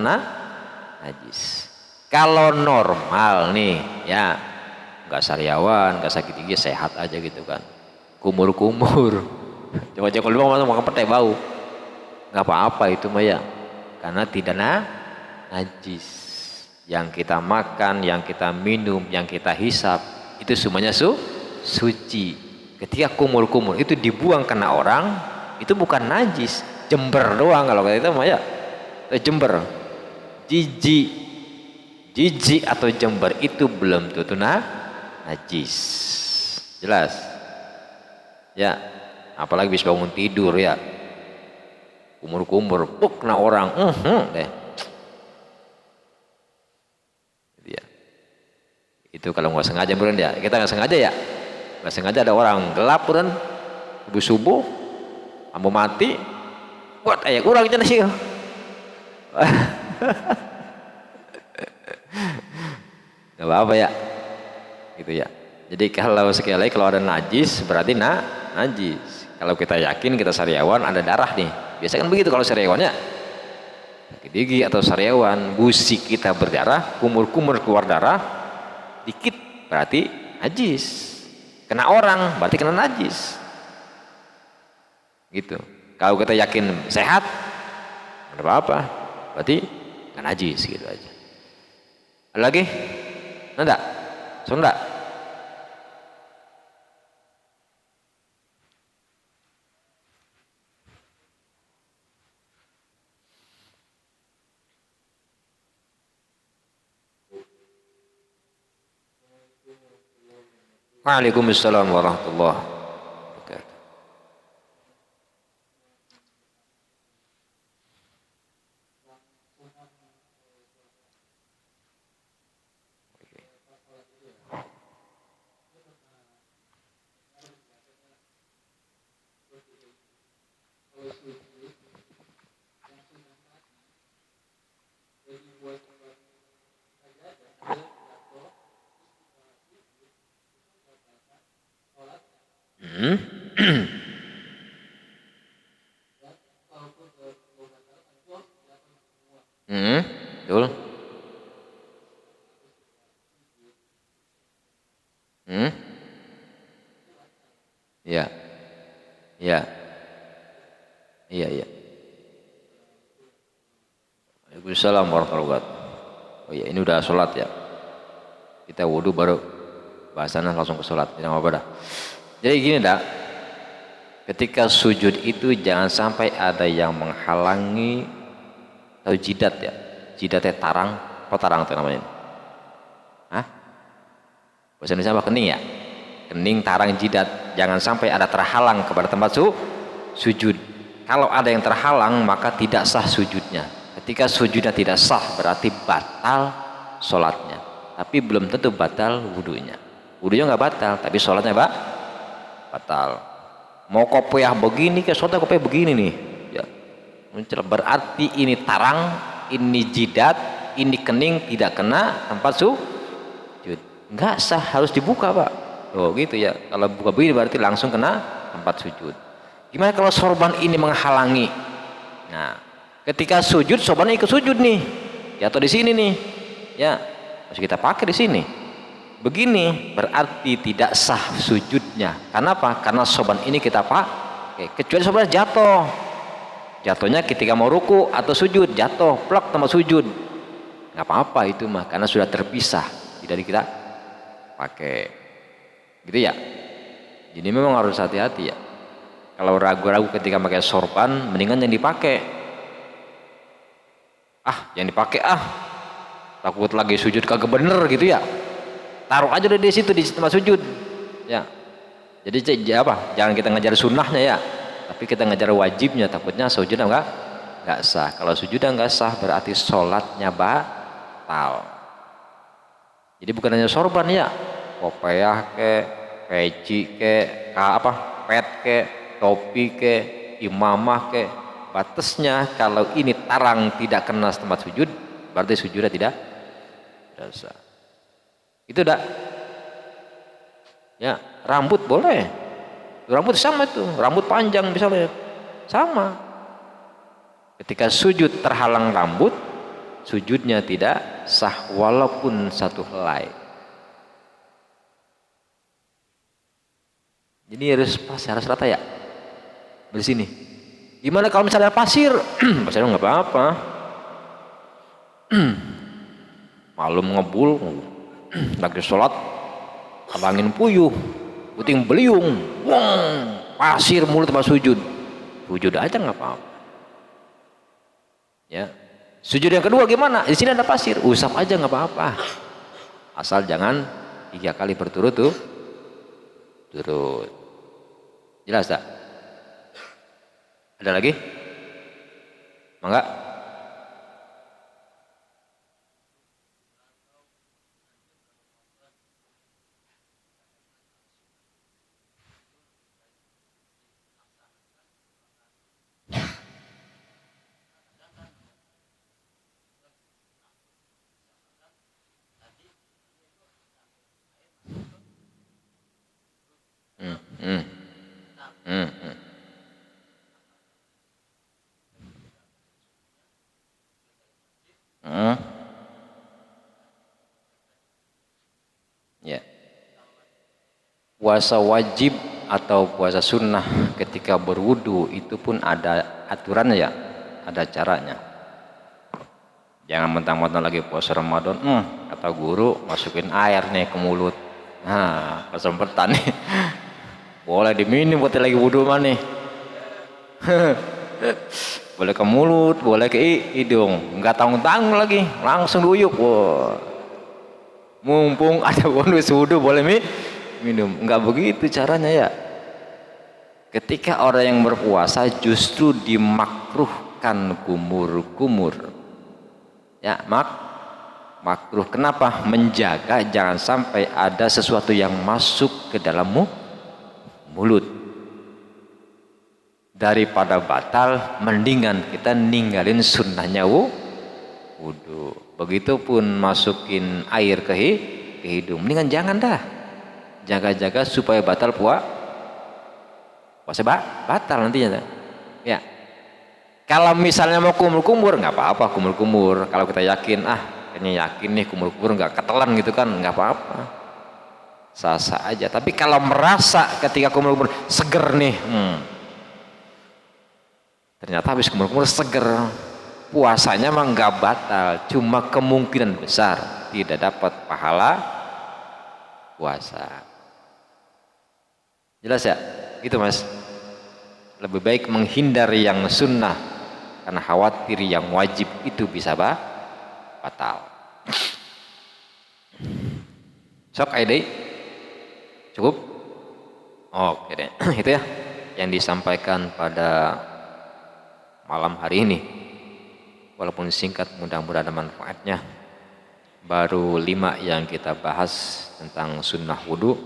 najis. Kalau normal nih ya, nggak sariawan, nggak sakit gigi, sehat aja gitu kan, kumur-kumur, coba-coba kalau makan petai bau, nggak apa-apa itu mah ya, karena tidak najis. Yang kita makan, yang kita minum, yang kita hisap, itu semuanya suci. Ketika kumur-kumur itu dibuang kena orang, itu bukan najis, jember doang kalau kata itu mah ya, jember, jijik atau jember itu belum tentu najis. Jelas ya, apalagi bisa bangun tidur ya, kumur-kumur puk kena orang, deh ya. Itu kalau nggak sengaja bukan ya, kita nggak sengaja ya, nggak sengaja ada orang gelap bukan subuh ambo mati buat ayah kurang aja sih. Nggak apa-apa ya gitu ya. Jadi kalau sekali lagi kalau ada najis berarti najis. Kalau kita yakin kita sariawan ada darah nih, biasa kan begitu kalau sariawannya sakit gigi atau sariawan, gusi kita berdarah, kumur-kumur keluar darah dikit berarti najis, kena orang berarti kena najis gitu. Kalau kita yakin sehat nggak apa-apa, berarti nggak najis gitu aja. Ada lagi? Nggak? Sudah? Waalaikumsalam warahmatullahi wabarakatuh. Betul. Ya, ya, iya, iya. Waalaikumsalam warahmatullahi wabarakatuh. Oh iya, ini udah sholat ya. Kita wudhu baru bahasannya langsung ke sholat. Tidak apa-apa dah. Jadi gini dah, ketika sujud itu jangan sampai ada yang menghalangi, atau jidat ya, jidatnya tarang, apa tarang itu namanya? Hah? Bahasa Indonesia apa? Kening ya? Kening, tarang, jidat, jangan sampai ada terhalang kepada tempat sujud. Kalau ada yang terhalang maka tidak sah sujudnya. Ketika sujudnya tidak sah berarti batal sholatnya, tapi belum tentu batal wudhunya. Wudhunya nggak batal tapi sholatnya batal. Mau kopiah begini ke sholatnya kopiah begini nih ya, berarti ini tarang, ini jidat, ini kening tidak kena tempat sujud, nggak sah, harus dibuka Pak. Oh gitu ya, kalau buka begini berarti langsung kena tempat sujud. Gimana kalau sorban ini menghalangi? Nah, ketika sujud sorbannya ikut sujud nih, jatuh di sini nih, ya harus kita pakai di sini. Begini berarti tidak sah sujudnya. Karena apa? Karena sorban ini kita pakai, kecuali sorban jatuh. Jatuhnya ketika mau ruku atau sujud, jatuh, plak tempat sujud, nggak apa-apa itu mah, karena sudah terpisah, tidak kita pakai. Gitu ya. Jadi memang harus hati-hati ya. Kalau ragu-ragu ketika pakai sorban, mendingan yang dipakai. Yang dipakai takut lagi sujud kagak bener gitu ya. Taruh aja di situ di tempat sujud. Ya. Jadi apa? Jangan kita ngejar sunnahnya ya, tapi kita ngejar wajibnya. Takutnya sujud nggak sah. Kalau sujud nggak sah berarti sholatnya batal. Jadi bukan hanya sorban ya, kopiah ke, peci ke, pet ke, topi ke, imamah ke. Batasnya kalau ini tarang tidak kena tempat sujud, berarti sujudnya tidak sah. Itu dah. Ya, rambut boleh. Rambut sama itu, rambut panjang misalnya. Sama. Ketika sujud terhalang rambut, sujudnya tidak sah walaupun satu helai. Jadi harus pas, harus rata ya. Di sini. Gimana kalau misalnya pasir? Pasir nggak apa-apa. Malum ngebul, lagi sholat, angin puyuh, puting beliung, pasir mulut tempat sujud aja nggak apa-apa. Ya, sujud yang kedua gimana? Di sini ada pasir, usap aja nggak apa-apa, asal jangan 3 kali berturut-turut. Jelas tak? Ada lagi? Mangga? Hmm, hmm, hmm, hmm. Hmm. Ya. Puasa wajib atau puasa sunnah ketika berwudu itu pun ada aturannya ya, ada caranya. Jangan mentang-mentang lagi puasa Ramadan, kata guru masukin air nih ke mulut. Nah, kesempatan nih. Boleh diminum buat lagi wudu mah nih. Boleh ke mulut, boleh ke hidung, nggak tanggung-tanggung lagi, langsung diuyuk. Wah. Mumpung ada bonus wudu boleh minum. Nggak begitu caranya ya. Ketika orang yang berpuasa justru dimakruhkan kumur-kumur. Ya, makruh. Kenapa? Menjaga jangan sampai ada sesuatu yang masuk ke dalam mulut. Daripada batal, mendingan kita ninggalin sunnahnya wudu. Begitupun masukin air ke hidung, mendingan jangan dah. Jaga-jaga supaya batal puasa batal nantinya. Ya. Kalau misalnya mau kumur-kumur nggak apa-apa, kumur-kumur. Kalau kita yakin, kayaknya yakin nih kumur-kumur nggak ketelan gitu kan, nggak apa-apa. Sah-sah aja. Tapi kalau merasa ketika kumur-kumur seger nih, ternyata habis kumur-kumur seger, puasanya mah nggak batal, cuma kemungkinan besar tidak dapat pahala puasa. Jelas ya? Gitu mas. Lebih baik menghindari yang sunnah karena khawatir yang wajib itu bisa batal. Sok ide cukup? Oke deh. Itu ya yang disampaikan pada malam hari ini. Walaupun singkat, mudah-mudahan ada manfaatnya. Baru 5 yang kita bahas tentang sunnah wudu,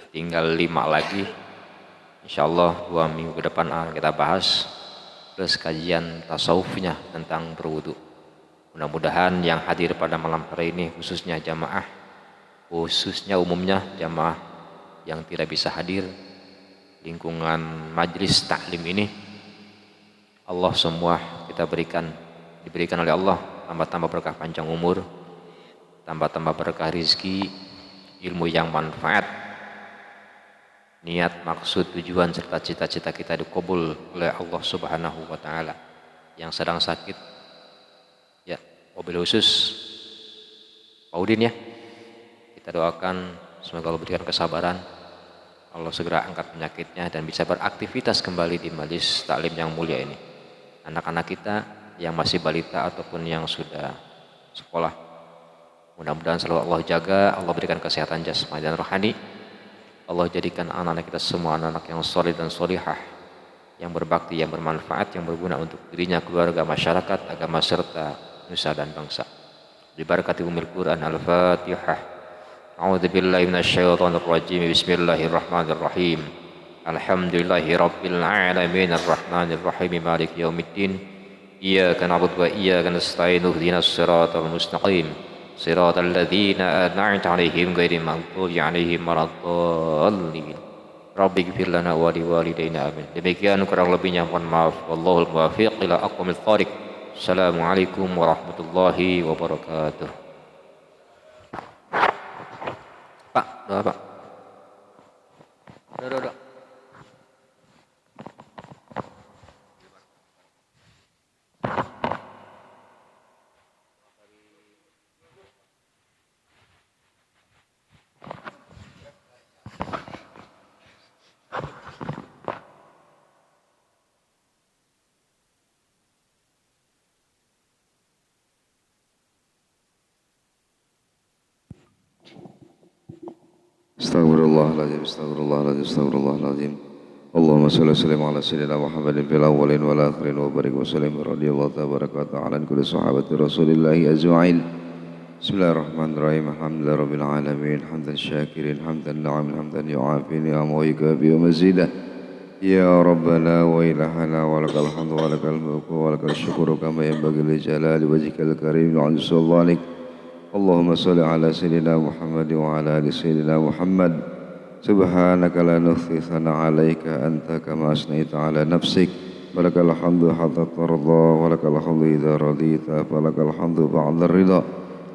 tinggal 5 lagi. Insyaallah 2 minggu ke depan akan kita bahas, plus kajian tasawufnya tentang berwudu. Mudah-mudahan yang hadir pada malam hari ini, khususnya jamaah, khususnya umumnya jamaah yang tidak bisa hadir, lingkungan majlis taklim ini, Allah semua kita diberikan oleh Allah tambah-tambah berkah panjang umur, tambah-tambah berkah rizki, ilmu yang manfaat, niat, maksud, tujuan serta cita-cita kita dikabul oleh Allah Subhanahu wa taala. Yang sedang sakit ya, wabil khusus Pak Udin ya, kita doakan semoga Allah berikan kesabaran, Allah segera angkat penyakitnya dan bisa beraktivitas kembali di majelis taklim yang mulia ini. Anak-anak kita yang masih balita ataupun yang sudah sekolah, mudah-mudahan selalu Allah jaga, Allah berikan kesehatan jasmani dan rohani, Allah jadikan anak-anak kita semua anak-anak yang soleh dan solihah, yang berbakti, yang bermanfaat, yang berguna untuk dirinya, keluarga, masyarakat, agama, serta nusa dan bangsa. Dibarakati umil Quran. Al-Fatihah. A'udzu billahi minasyaitonir rajim. Bismillahirrahmanirrahim. Alhamdulillahi rabbil alamin arrahmanir rahim maliki yaumiddin. Iyyaka na'budu wa iyyaka nasta'in. Ihdinas siratal mustaqim. Siratal ladzina an'amta 'alaihim ghairil maghdubi 'alaihim waladdallin. Rabbi ighfir lana wa liwalidayna amin. Demikian kurang lebihnya mohon maaf. Wallahul muwaffiq ila aqwamit thoriq. Assalamualaikum warahmatullahi wabarakatuh. Pak, doa Pak. Doa. Astagfirullahaladzim, astagfirullahaladzim, astagfirullahaladzim. Allahumma salli wa sallim ala sayyidina Muhammadin fil awwalin wal akhirin wa barik wa sallim radhiyallahu tabaraka wa ta'ala an kulli sahabati Rasulillahi ajma'in. Bismillahirrahmanirrahim. Alhamdulillahi rabbil alamin. Hamdan syakirin, hamdan na'imin, hamdan yu'afi ni'am wa yukafi wa mazidah. Ya Rabbana wa ilahana wa lakal hamdu wa lakal mulku wa lakal syukuru kama yanbaghi li jalali wajhikal karim wa 'azza sultanik. Allahumma salli ala sayyidina Muhammad wa ala ali sayyidina Muhammad. Subhanaka la nuhsi thana 'alaika anta kama asnaita ala nafsik. Walakal hamdu hatta tarda wa lakal hamdu idza radita walakal hamdu ba'da ridha.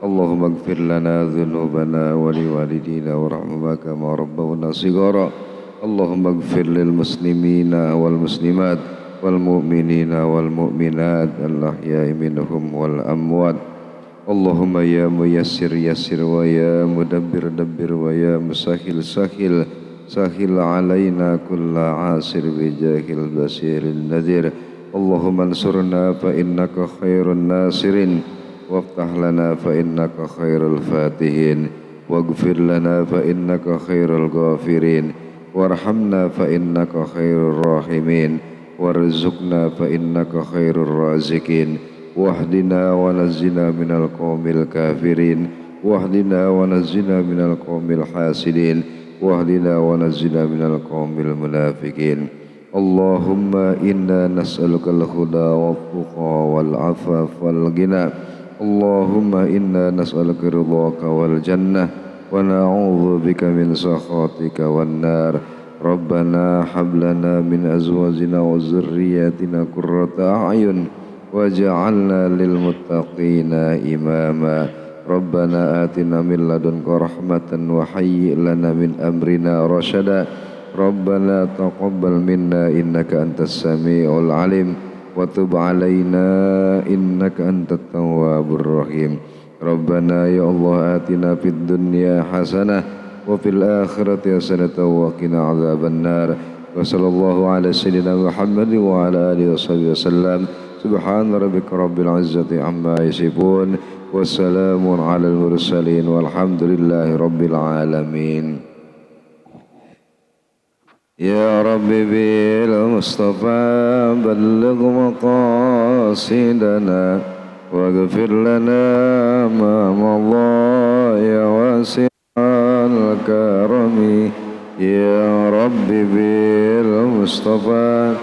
Allahumma ighfir lana dhunubana wa liwalidina warhamna kama rabbawna shighara. Allahumma ighfir lil muslimina wal muslimat wal mu'minina wal mu'minat al ahya'i minhum wal amwat. Allahumma ya muyassir yassir wa ya mudabbir dabbir wa ya musahil sahil sahil alaina kulla asir bijahil basiril nadir. Allahumma ansurna fa innaka khairun nasirin waftah lana fa innaka khairul fatihin waghfir lana fa innaka khairul ghafirin warhamna fa innaka khairur rahimin warzuqna fa innaka khairur razikin. Wahdina wa nazzina minal qawmil kafirin wahdina wa nazzina minal qawmil hasidin wahdina wa nazzina minal qawmil munafikin. Allahumma inna nas'aluka al-huda wat-tuqa wal-'afaf wal-ghina. Allahumma inna nas'aluka ridhaka wal jannah wa na'udzu bika min sakhatika wan nar. Rabbana hab lana min azwajina wa dzurriyyatina qurrata a'yun waj'alna lil muttaqina imama. Rabbana atina min ladunka rahmatan wa hayyi' lana min amrina rasyada. Rabbana taqabbal minna innaka antas samiul alim wa tub alaina innaka antat tawwabur rahim. Rabbana ya Allah atina fid dunya hasanah wa fil akhirati hasanatan wa qina adzabannar. Wa sallallahu ala sayyidina Muhammad wa ala alihi wasallam. Subhana rabbika rabbil izzati amma yasifun wassalamun alal mursalin walhamdulillahi rabbil alamin. Ya Rabbi bil Mustafa balligh maqasidana waghfir lana ma madha ya wasi'al karami. Ya Rabbi bil Mustafa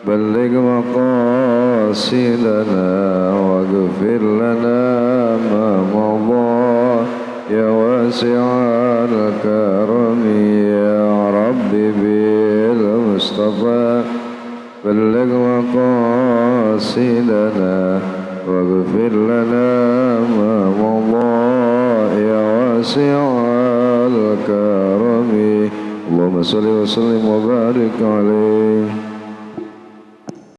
balligh maqasidana waghfir lana ma madha ya wasi'al karami. Ya Rabbi bil Mustafa balligh maqasidana waghfir lana ma madha ya wasi'al karami. Allahumma salli wa sallim wa barik alaihi.